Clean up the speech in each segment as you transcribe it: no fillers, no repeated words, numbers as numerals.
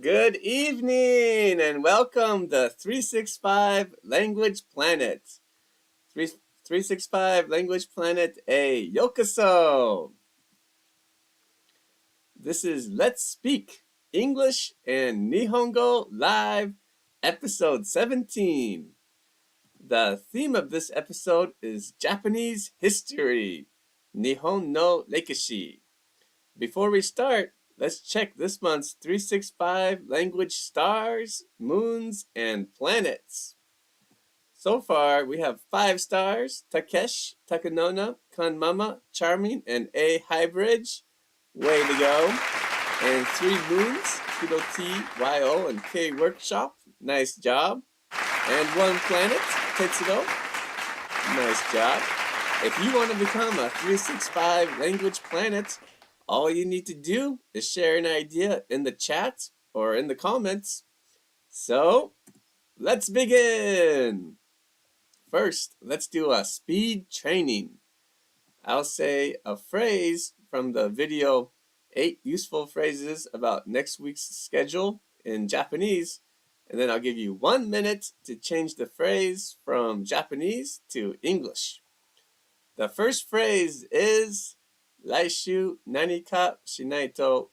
Good evening and welcome to 365 Language Planet. 365 Language Planet,へようこそ. This is Let's Speak English and Nihongo Live, episode 17. The theme of this episode is Japanese history, Nihon no Rekishi. Before we start, let's check this month's 365 language stars, moons, and planets. So far, we have 5 stars, Takesh, Takanona, Kanmama, Charming, and A Highbridge. Way to go. And 3 moons, Kudo T, YO, and K Workshop. Nice job. And 1 planet, Tetsudo. Nice job. If you want to become a 365 language planet, all you need to do is share an idea in the chat or in the comments. So, let's begin! First, let's do a speed training. I'll say a phrase from the video 8 useful phrases about next week's schedule in Japanese, and then I'll give you 1 minute to change the phrase from Japanese to English. The first phrase is 来週何かしないと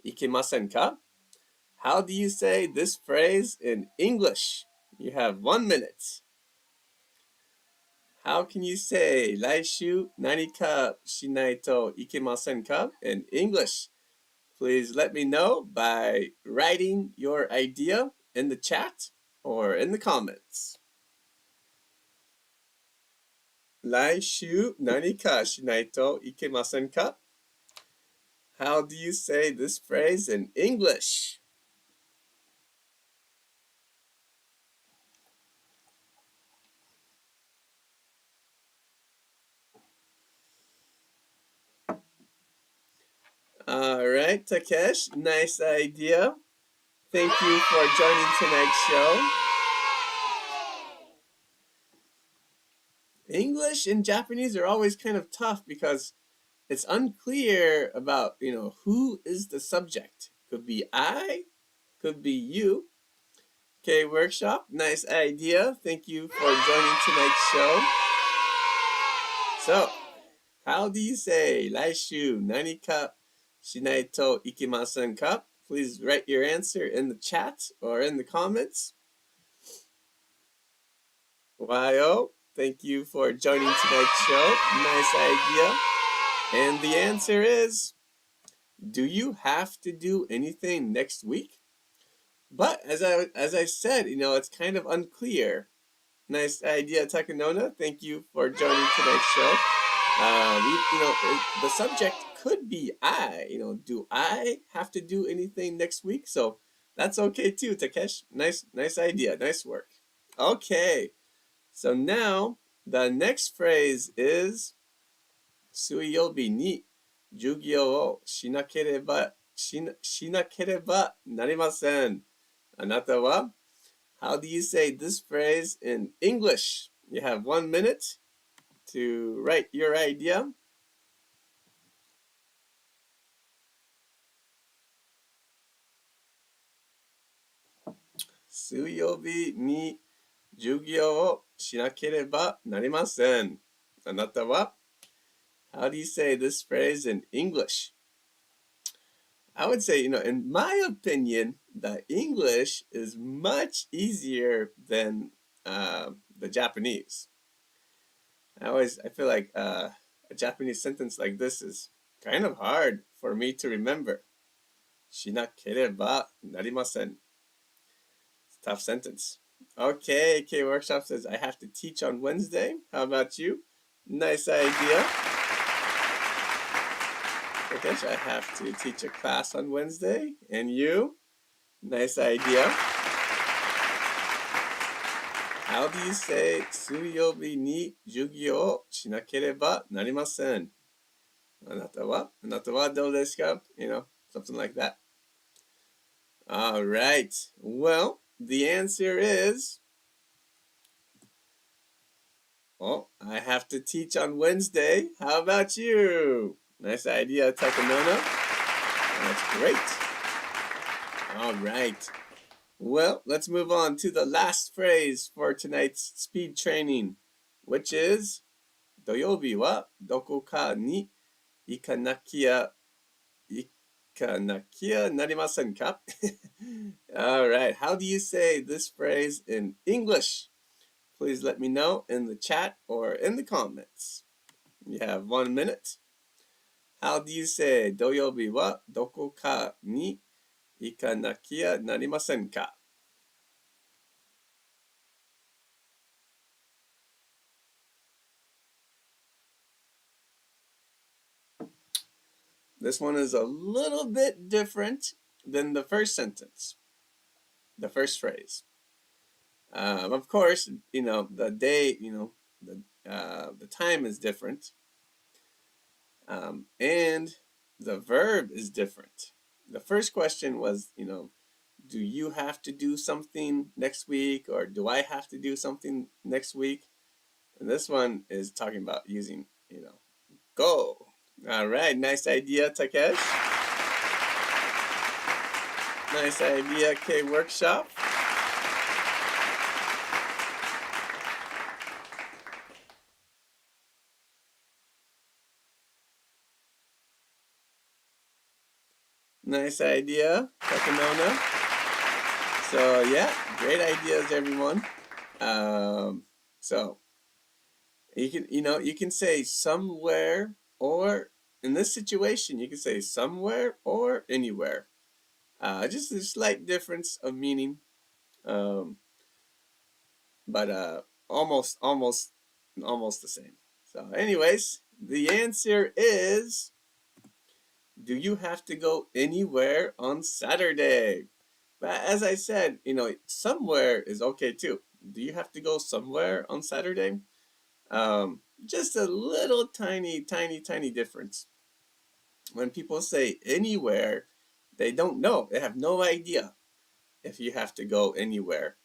いけませんか? How do you say this phrase in English? You have 1 minute. How can you say 来週何かしないといけませんか in English? Please let me know by writing your idea in the chat or in the comments. 来週何かしないといけませんか? How do you say this phrase in English? Alright, Takesh, nice idea. Thank you for joining tonight's show. English and Japanese are always kind of tough because it's unclear about, who is the subject. Could be I, could be you. Okay, workshop, nice idea. Thank you for joining tonight's show. So, how do you say 来週何かしないといけませんか? Please write your answer in the chat or in the comments. YO, thank you for joining tonight's show. Nice idea. And the answer is, do you have to do anything next week? But as I said, it's kind of unclear. Nice idea, Takanona. Thank you for joining tonight's show. The subject could be I. Do I have to do anything next week? So that's okay too, Takesh. Nice idea. Nice work. Okay. So now the next phrase is 水曜日に授業をしなければなりません。あなたは? How do you say this phrase in English? You have 1 minute to write your idea. Sui yobi ni jugyo wo shinakereba narimasen. Anata wa? How do you say this phrase in English? I would say, in my opinion, the English is much easier than the Japanese. I feel like a Japanese sentence like this is kind of hard for me to remember. Shinakereba narimasen. It's a tough sentence. Okay, K Workshop says I have to teach on Wednesday. How about you? Nice idea. I guess I have to teach a class on Wednesday. And you? Nice idea. How do you say 水曜日に授業をしなければなりません? あなたはどうですか? Something like that. All right. Well, the answer is, I have to teach on Wednesday. How about you? Nice idea, Takanona. That's great. All right. Well, let's move on to the last phrase for tonight's speed training, which is 土曜日はどこかに行かなきゃなりませんか? All right. How do you say this phrase in English? Please let me know in the chat or in the comments. You have 1 minute. How do you say 土曜日はどこかに行かなきゃなりませんか? This one is a little bit different than the first sentence, the first phrase. Of course, the day, the time is different, and the verb is different. The first question was, do you have to do something next week, or do I have to do something next week? And this one is talking about using, go. All right, nice idea, Takesh. Nice idea, K Workshop. Nice idea, Takanona. So yeah, great ideas, everyone. So you can say somewhere, or in this situation, you can say somewhere or anywhere. Just a slight difference of meaning, but almost the same. So, anyways, the answer is, do you have to go anywhere on Saturday? But as I said, somewhere is okay too. Do you have to go somewhere on Saturday? Just a little tiny difference. When people say anywhere, they don't know. They have no idea if you have to go anywhere.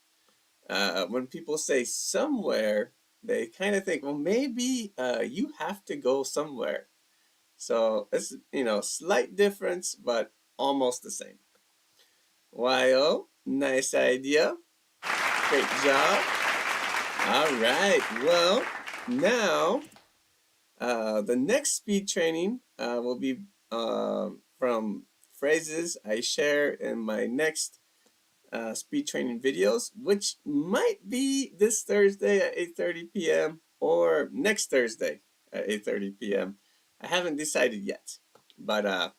When people say somewhere, they kind of think, well, maybe you have to go somewhere. So it's, slight difference, but almost the same. Wow, nice idea. Great job. All right, well, now the next speed training will be from phrases I share in my next speed training videos, which might be this Thursday at 8:30 p.m. or next Thursday at 8:30 p.m. I haven't decided yet, but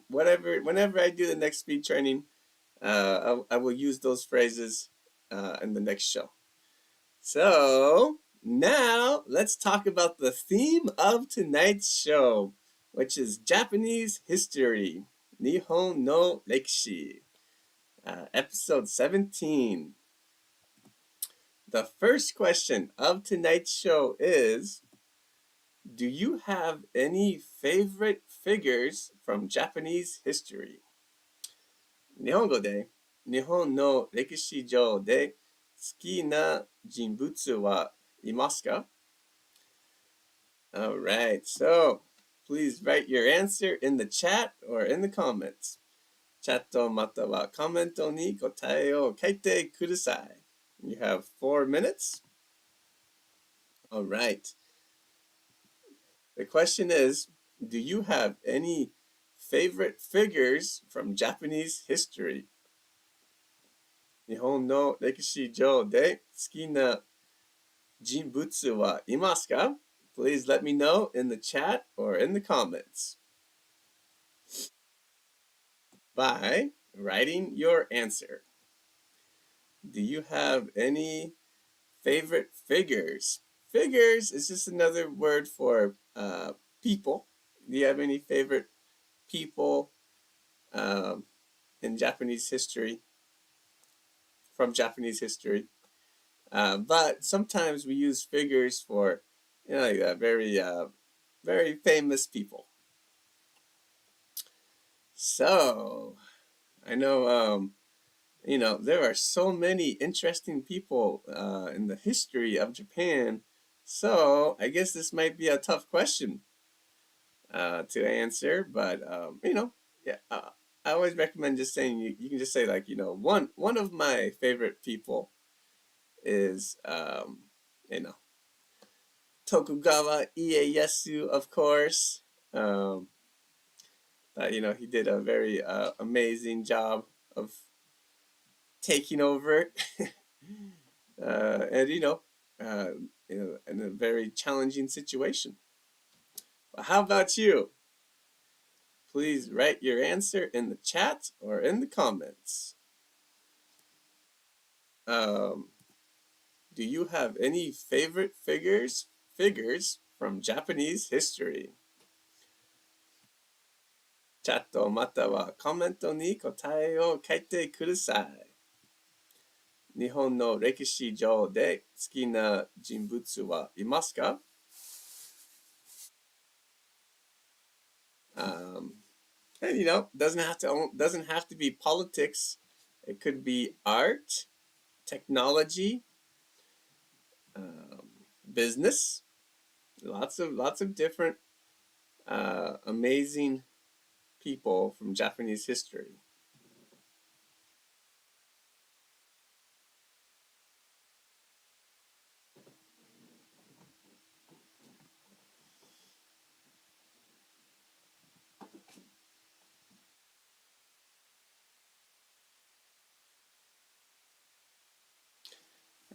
whenever I do the next speed training, I will use those phrases in the next show. So now let's talk about the theme of tonight's show, which is Japanese history, Nihon no Rekishi, episode 17. The first question of tonight's show is, do you have any favorite figures from Japanese history? 日本語で、日本の歴史上で好きな人物はいますか? All right, so please write your answer in the chat or in the comments. チャットまたはコメントに答えを書いてください. You have 4 minutes. All right. The question is, do you have any favorite figures from Japanese history? 日本の歴史上で好きな人物はいますか? Please let me know in the chat or in the comments by writing your answer. Do you have any favorite figures? Figures is just another word for people. Do you have any favorite people in Japanese history, from Japanese history? But sometimes we use figures for, very famous people. So, I know, there are so many interesting people in the history of Japan. So, I guess this might be a tough question to answer, but, yeah, I always recommend just saying you can just say like, one of my favorite people is you know, Tokugawa Ieyasu, of course. Um, he did a very amazing job of taking over, and uh, in a very challenging situation. But how about you? Please write your answer in the chat or in the comments. Um, do you have any favorite figures from Japanese history? チャットまたはコメントに答えを書いてください。日本の歴史上で好きな人物はいますか？ And doesn't have to be politics. It could be art, technology, business. Lots of different amazing people from Japanese history.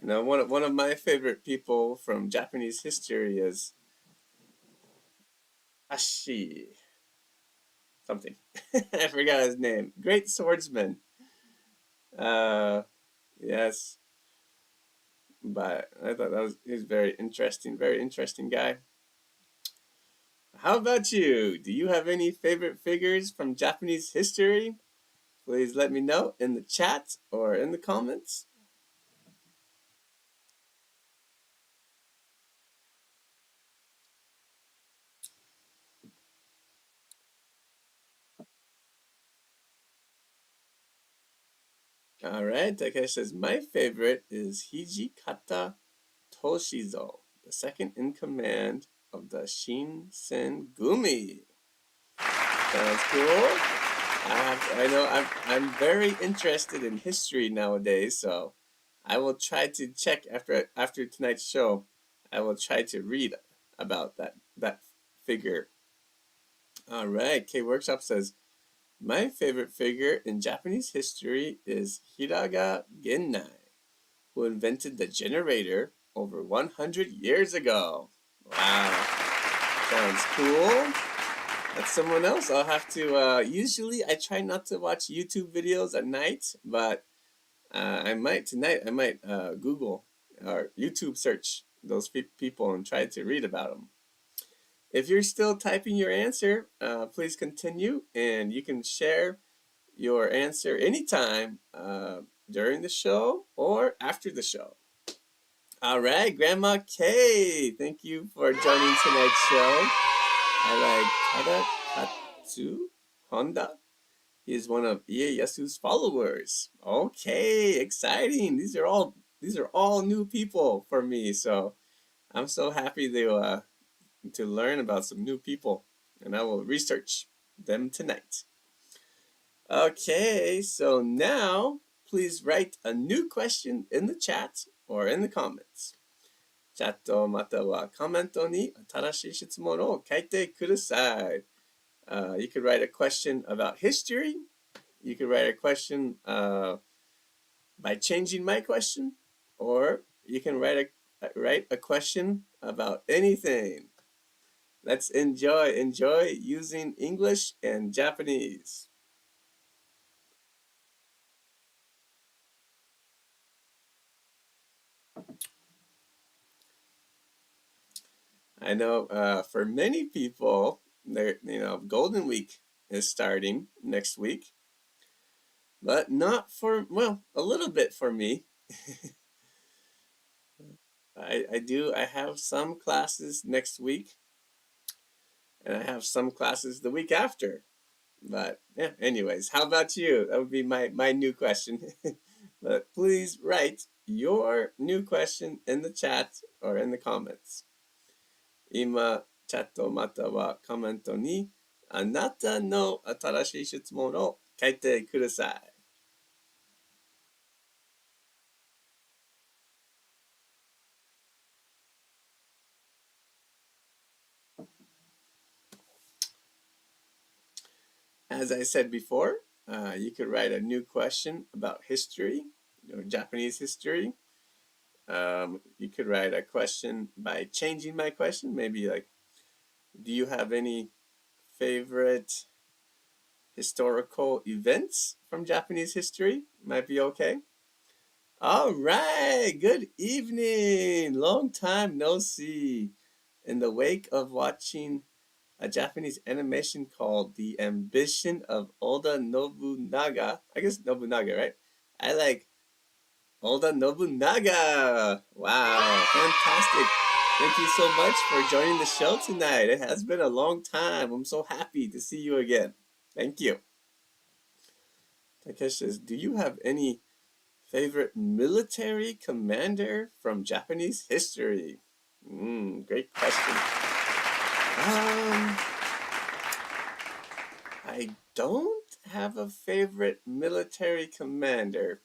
Now, one of my favorite people from Japanese history is Ashi something. I forgot his name. Great swordsman. Yes, but I thought he's very interesting guy. How about you? Do you have any favorite figures from Japanese history? Please let me know in the chat or in the comments. All right, Takeshi says, my favorite is Hijikata Toshizo, the second in command of the Shinsengumi. Sounds cool. I'm very interested in history nowadays, so I will try to check after tonight's show. I will try to read about that figure. All right, K Workshop says, my favorite figure in Japanese history is Hiraga Gennai, who invented the generator over 100 years ago. Wow, sounds cool. That's someone else. I'll have to, usually I try not to watch YouTube videos at night, but I might Google or YouTube search those people and try to read about them. If you're still typing your answer, please continue, and you can share your answer anytime during the show or after the show. All right, Grandma Kay, thank you for joining tonight's show. I like Tadakatsu Honda. He is one of Ieyasu's followers. Okay, exciting. These are all new people for me, so I'm so happy to learn about some new people, and I will research them tonight. Okay, so now please write a new question in the chat or in the comments. チャットまたはコメントに新しい質問を書いてください。You could write a question about history. You could write a question by changing my question, or you can write a question about anything. Let's enjoy using English and Japanese. I know for many people, Golden Week is starting next week, but not for, a little bit for me. I have some classes next week, and I have some classes the week after. But yeah, anyways, how about you? That would be my new question. But please write your new question in the chat or in the comments. 今、チャットまたはコメントにあなたの新しい質問を書いてください。As I said before, you could write a new question about history, Japanese history. You could write a question by changing my question. Maybe like, do you have any favorite historical events from Japanese history? Might be okay. All right. Good evening. Long time no see. In the wake of watching a Japanese animation called The Ambition of Oda Nobunaga. I guess Nobunaga, right? I like Oda Nobunaga. Wow, fantastic. Thank you so much for joining the show tonight. It has been a long time. I'm so happy to see you again. Thank you. Takesh says, do you have any favorite military commander from Japanese history? Great question. I don't have a favorite military commander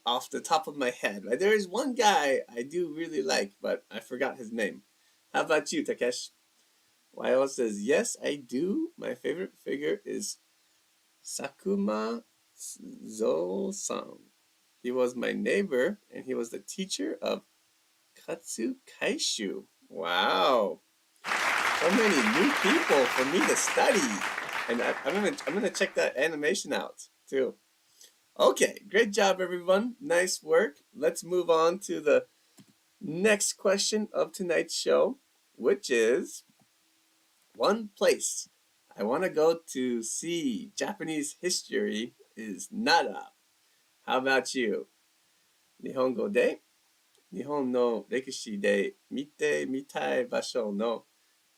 off the top of my head. Right? There is one guy I do really like, but I forgot his name. How about you, Takesh? Wayo says, yes, I do. My favorite figure is Sakuma Zo-san. He was my neighbor, and he was the teacher of Katsu Kaishu. Wow. So many new people for me to study. And I'm gonna check that animation out too. Okay, great job everyone. Nice work. Let's move on to the next question of tonight's show, which is one place I want to go to see Japanese history is Nara. How about you? 日本語で日本の歴史で見てみたい場所の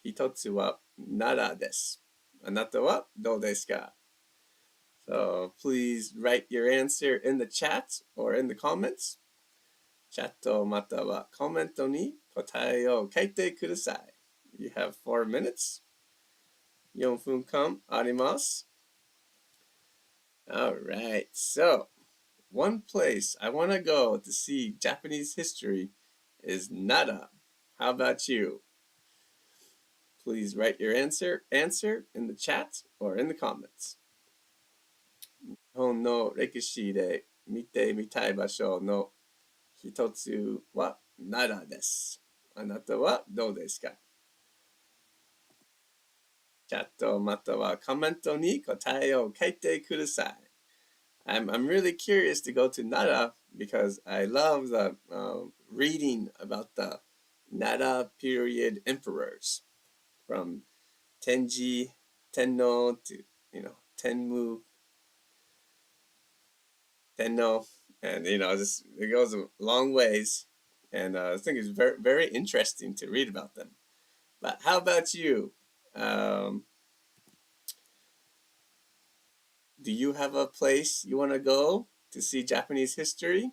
一つは奈良です。あなたはどうですか? So please write your answer in the chat or in the comments. チャットまたはコメントに答えを書いてください. You have 4 minutes. 4分間あります. All right, so one place I want to go to see Japanese history is Nara. How about you? Please write your answer in the chat or in the comments. 日本の歴史で見てみたい場所の一つは奈良です。あなたはどうですか? チャットまたはコメントに答えを書いてください. I'm really curious to go to Nara because I love the reading about the Nara period emperors from Tenji Tenno to Tenmu Tenno, and just it goes a long ways, and I think it's very very interesting to read about them. But how about you? Do you have a place you want to go to see Japanese history?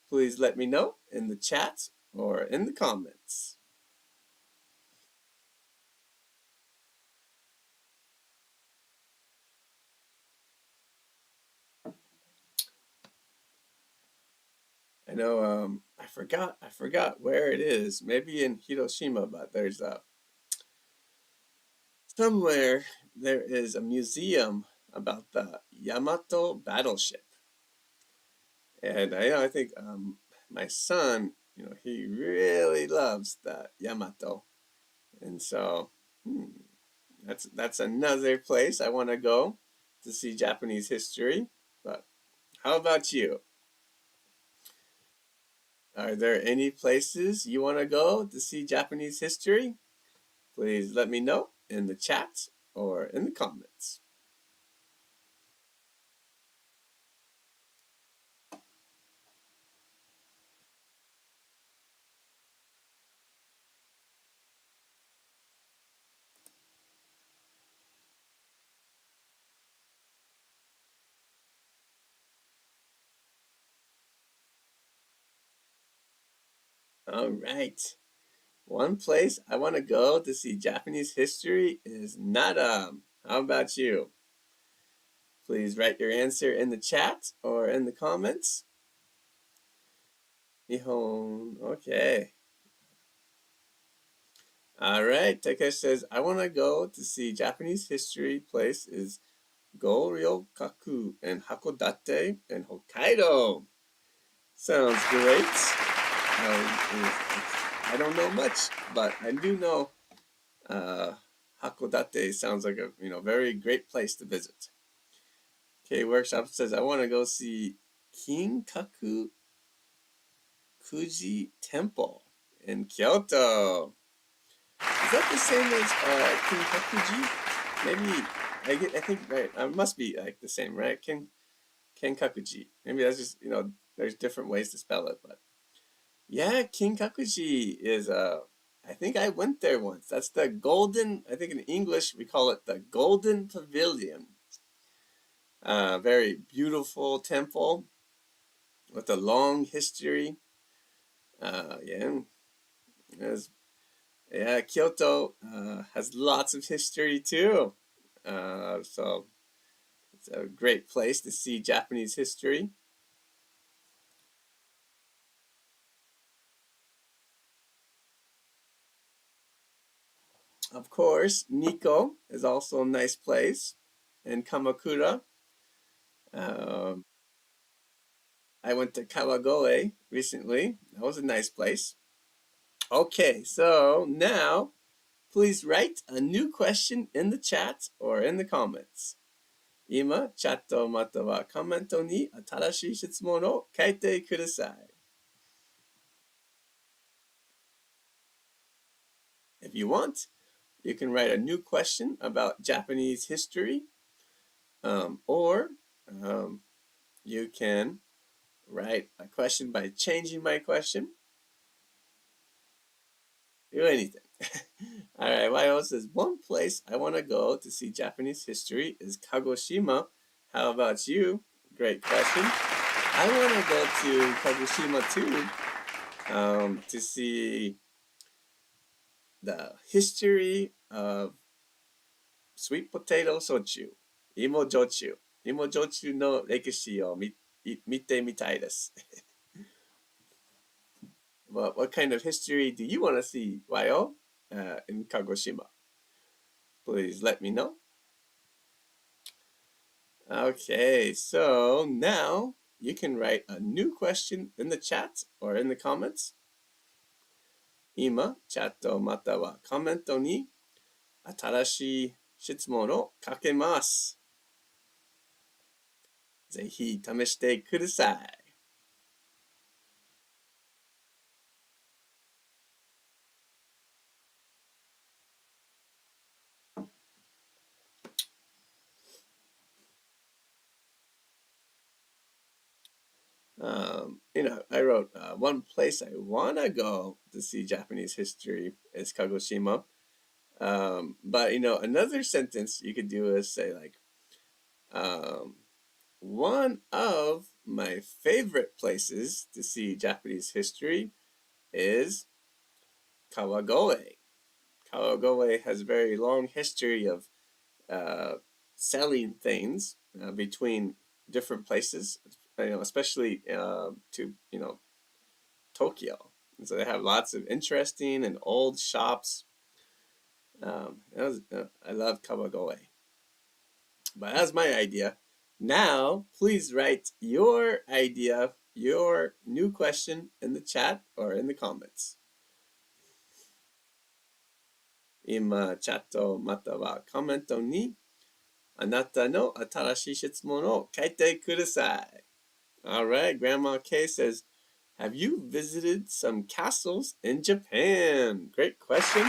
Please let me know in the chat or in the comments. I know I forgot where it is. Maybe in Hiroshima, but there's somewhere there is a museum about the Yamato battleship. And I think my son, he really loves the Yamato. And so that's another place I want to go to see Japanese history. But how about you? Are there any places you want to go to see Japanese history? Please let me know in the chat or in the comments. All right. One place I want to go to see Japanese history is Nara. How about you? Please write your answer in the chat or in the comments. Nihon. Okay. All right. Takesh says, I want to go to see Japanese history place is Goryokaku in Hakodate in Hokkaido. Sounds great. I don't know much, but I do know Hakodate sounds like a very great place to visit. Okay, Workshop says, I want to go see Kinkaku Kuji Temple in Kyoto. Is that the same as Kinkakuji? Maybe I think right. It must be like the same, right? Kinkakuji. Maybe that's just there's different ways to spell it, but yeah, Kinkakuji is I think I went there once. That's the golden. I think in English we call it the Golden Pavilion. Very beautiful temple with a long history. Kyoto has lots of history too. So it's a great place to see Japanese history. Of course, Nikko is also a nice place, and Kamakura. I went to Kawagoe recently. That was a nice place. Okay, so now please write a new question in the chat or in the comments. 今、チャットまたはコメントに新しい質問を書いてください。If you want, you can write a new question about Japanese history, or you can write a question by changing my question. Do anything. All right, YO says, one place I want to go to see Japanese history is Kagoshima. How about you? Great question. I want to go to Kagoshima too, to see the history of sweet potato soju, imo jochu no rekishi o mite mitai desu. What kind of history do you want to see, YO, in Kagoshima? Please let me know. Okay, so now you can write a new question in the chat or in the comments. 今、チャットまたはコメントに新しい質問をかけます。ぜひ試してください。I wrote one place I want to go to see Japanese history is Kagoshima. But another sentence you could do is say like, one of my favorite places to see Japanese history is Kawagoe. Kawagoe has a very long history of selling things between different places, especially to Tokyo. And so they have lots of interesting and old shops. I love Kawagoe. But that's my idea. Now, please write your idea, your new question in the chat or in the comments. 今、チャットまたはコメントにあなたの新しい質問を書いてください。All right, Grandma K says, have you visited some castles in Japan? Great question.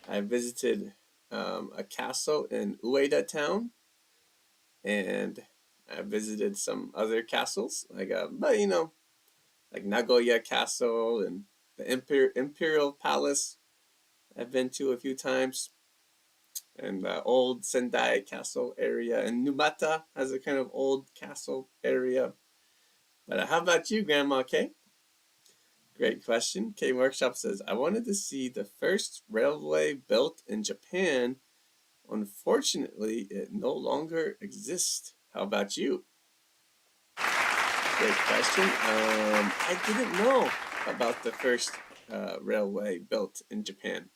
I visited a castle in Ueda town, and I visited some other castles, like Nagoya Castle and the Imperial Palace. I've been to a few times, and the old Sendai Castle area, and Numata has a kind of old castle area. But how about you, Grandma Kay? Great question. K Workshop says, I wanted to see the first railway built in Japan. Unfortunately, it no longer exists. How about you? Great question. I didn't know about the first railway built in Japan.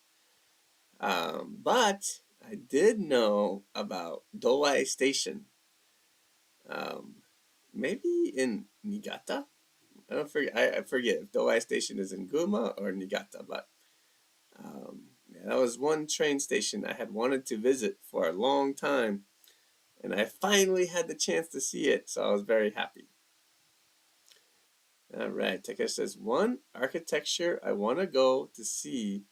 But I did know about Dowai Station. Maybe in Niigata? I forget if Dowai Station is in Gunma or Niigata, but yeah, that was one train station I had wanted to visit for a long time, and I finally had the chance to see it, so I was very happy. All right, Takesh says, one architecture I want to go to see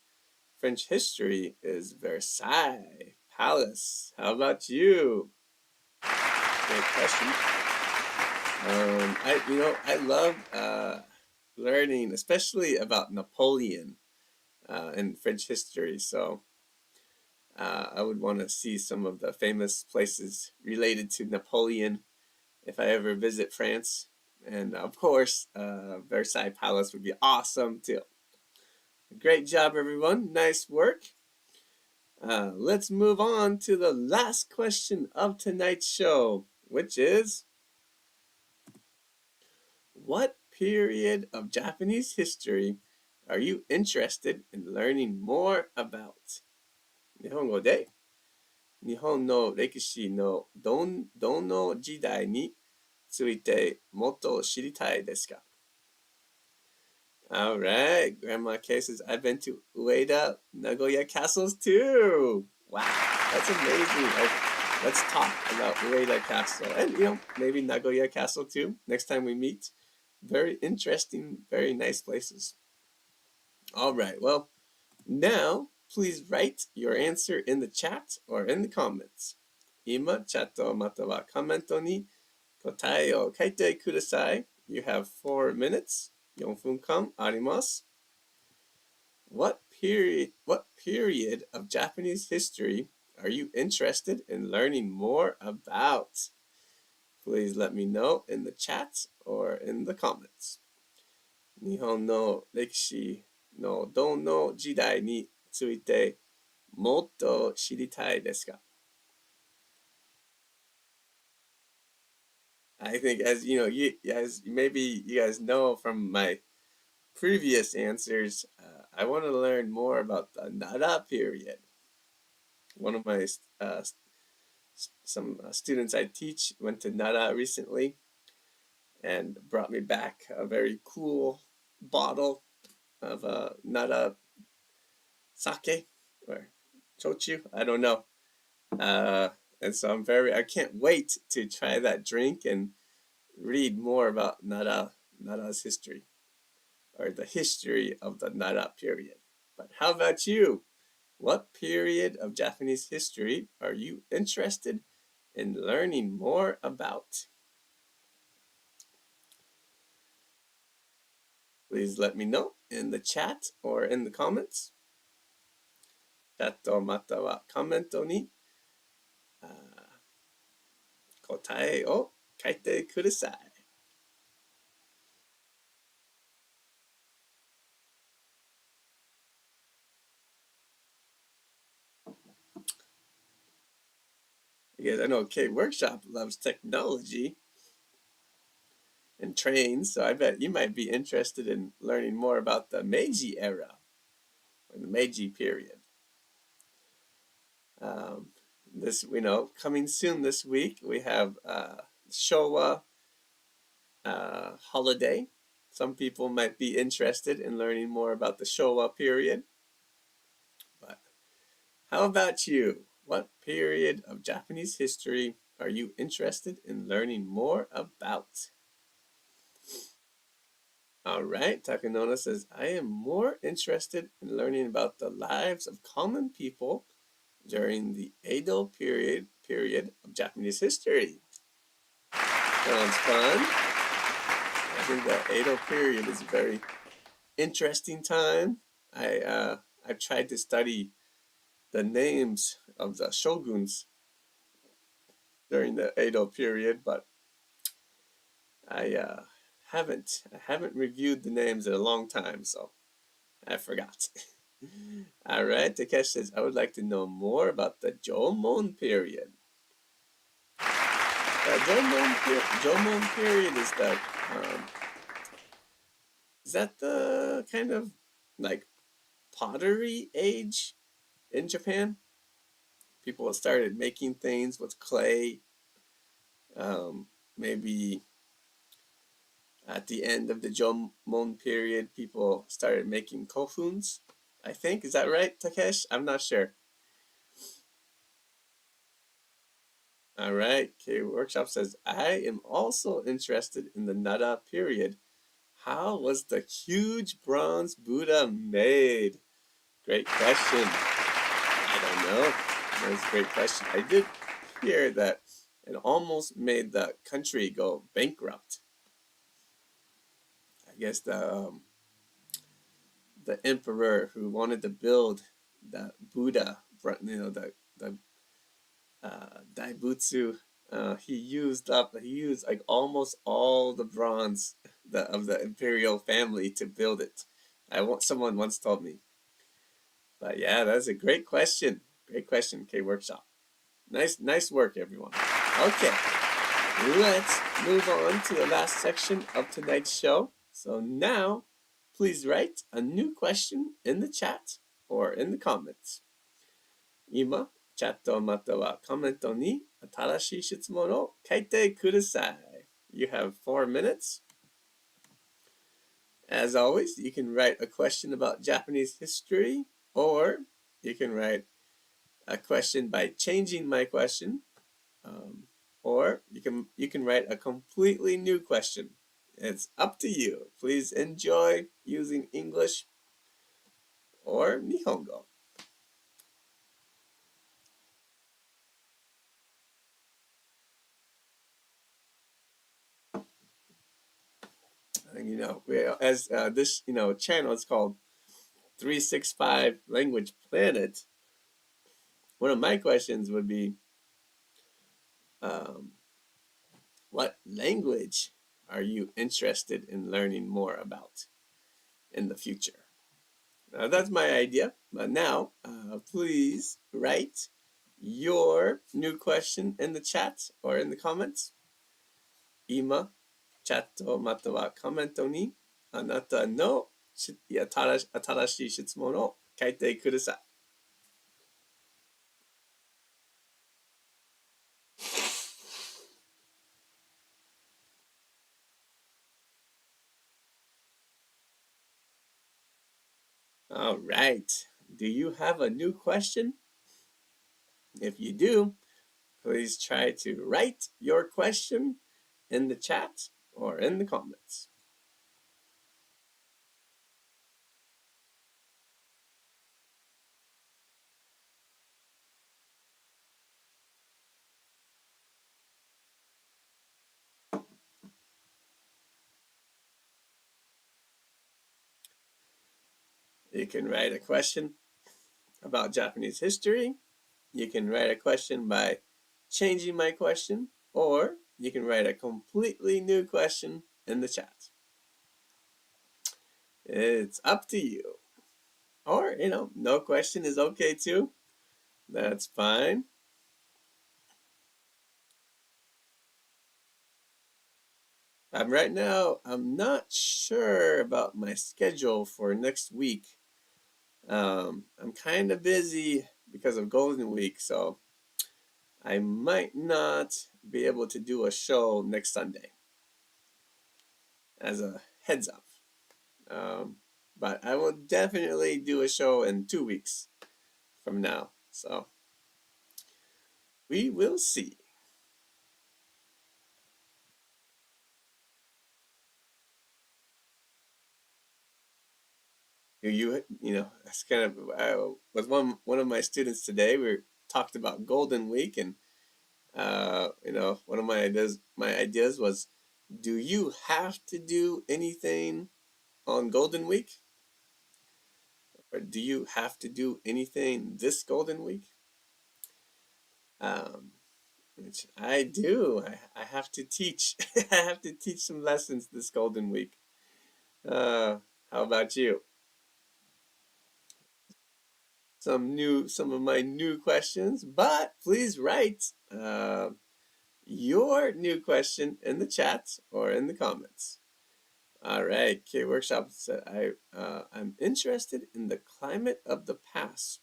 French history is Versailles Palace. How about you? Great question. I love learning, especially about Napoleon in French history. So I would want to see some of the famous places related to Napoleon if I ever visit France. And of course, Versailles Palace would be awesome too. Great job, everyone. Nice work. Let's move on to the last question of tonight's show, which is, what period of Japanese history are you interested in learning more about? 日本語で、日本の歴史のどの時代についてもっと知りたいですか? All right, Grandma Kay says, I've been to Ueda, Nagoya castles too. Wow, that's amazing. Let's talk about Ueda Castle and, maybe Nagoya Castle too next time we meet. Very interesting, very nice places. All right, well, now please write your answer in the chat or in the comments. 今、チャットまたはコメントに答えを書いてください. You have 4 minutes. 4分間あります. What period of Japanese history are you interested in learning more about? Please let me know in the chat or in the comments. 日本の歴史のどの時代についてもっと知りたいですか? I think, as maybe you guys know from my previous answers, I want to learn more about the Nara period. One of my some students I teach went to Nara recently and brought me back a very cool bottle of Nara sake or chochu. I don't know. And so I can't wait to try that drink and read more about Nara's history, or the history of the Nara period. But how about you? What period of Japanese history are you interested in learning more about? Please let me know in the chat or in the comments. チャットまたはコメントに答えを書いてください. Because I know K Workshop loves technology and trains, so I bet you might be interested in learning more about the Meiji era, or the Meiji period. Coming soon this week, we have Showa holiday. Some people might be interested in learning more about the Showa period. But how about you? What period of Japanese history are you interested in learning more about? All right, Takanona says, I am more interested in learning about the lives of common people during the Edo period of Japanese history. Sounds fun. I think the Edo period is a very interesting time. I've tried to study the names of the shoguns during the Edo period, but I haven't reviewed the names in a long time, so I forgot. All right, Takesh says, I would like to know more about the Jomon period. The Jomon period is that the kind of like pottery age in Japan? People started making things with clay. Maybe at the end of the Jomon period, people started making kofuns, I think. Is that right, Takesh? I'm not sure. All right. K Workshop says, I am also interested in the Nara period. How was the huge bronze Buddha made? Great question. I don't know. That's a great question. I did hear that it almost made the country go bankrupt. I guess the emperor who wanted to build the Buddha, the Daibutsu, he used like almost all the bronze of the imperial family to build it. Someone once told me. But yeah, that's a great question. Great question, K Workshop. Nice work, everyone. Okay, let's move on to the last section of tonight's show. So now, please write a new question in the chat or in the comments. 今、チャットまたはコメントに新しい質問を書いてください. You have 4 minutes. As always, you can write a question about Japanese history, or you can write a question by changing my question, or you can write a completely new question. It's up to you. Please enjoy using English or Nihongo. This channel is called 365 Language Planet. One of my questions would be, what language are you interested in learning more about in the future? That's my idea. But now, please write your new question in the chat or in the comments. 今、チャットまたはコメントにあなたの新しい質問を書いてください。All right. Do you have a new question? If you do, please try to write your question in the chat or in the comments. You can write a question about Japanese history. You can write a question by changing my question, or you can write a completely new question in the chat. It's up to you. Or, no question is okay too. That's fine. Right now, I'm not sure about my schedule for next week. I'm kind of busy because of Golden Week, so I might not be able to do a show next Sunday, as a heads up. But I will definitely do a show in 2 weeks from now, so we will see. That's kind of with one of my students today. We talked about Golden Week, and one of my ideas was, do you have to do anything on Golden Week, or do you have to do anything this Golden Week? which I do. I have to teach. I have to teach some lessons this Golden Week. How about you? Some of my new questions, but please write your new question in the chat or in the comments. All right, K Workshop said I'm interested in the climate of the past.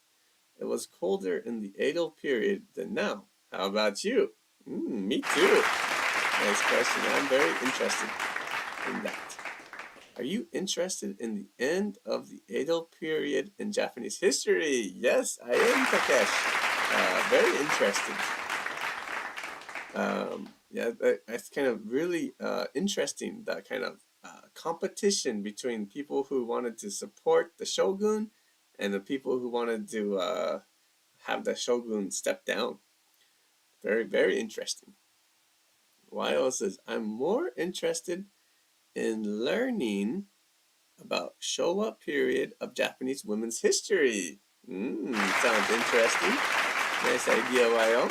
It was colder in the Edo period than now. How about you? Me too. Nice question. I'm very interested in that. Are you interested in the end of the Edo period in Japanese history? Yes, I am, Takesh. Very interested. Yeah, that's kind of really interesting, that kind of competition between people who wanted to support the shogun and the people who wanted to have the shogun step down. Very, very interesting. Wyle says, I'm more interested in learning about Showa period of Japanese women's history. Sounds interesting. Nice idea, Wyle.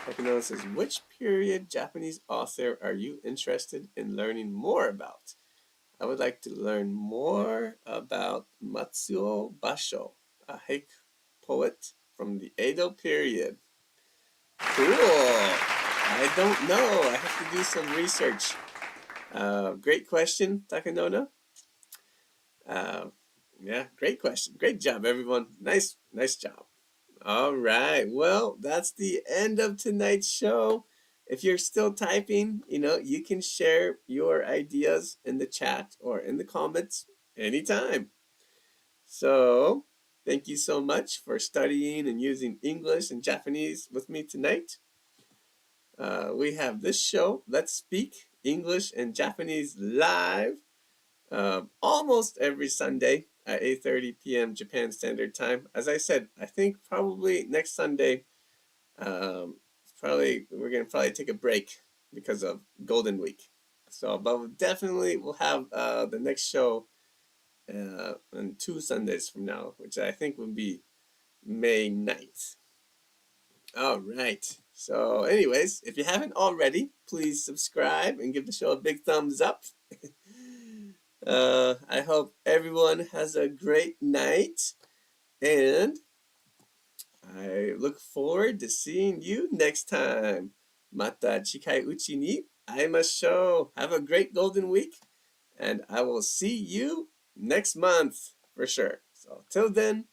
Takanona says, which period Japanese author are you interested in learning more about? I would like to learn more about Matsuo Basho, a haiku poet from the Edo period. Cool. I don't know. I have to do some research. Great question, Takanona. Yeah, great question. Great job, everyone. Nice job. All right. Well, that's the end of tonight's show. If you're still typing, you can share your ideas in the chat or in the comments anytime. So, thank you so much for studying and using English and Japanese with me tonight. We have this show, Let's Speak English and Japanese live, almost every Sunday at 8:30 p.m. Japan Standard Time. As I said, I think probably next Sunday, we're gonna take a break because of Golden Week. So, but definitely we'll have the next show on 2 Sundays from now, which I think will be May 9th. All right. So, anyways, if you haven't already, please subscribe and give the show a big thumbs up. I hope everyone has a great night, and I look forward to seeing you next time. Mata chikai uchi ni aimashou. Have a great Golden Week, and I will see you next month for sure. So, till then,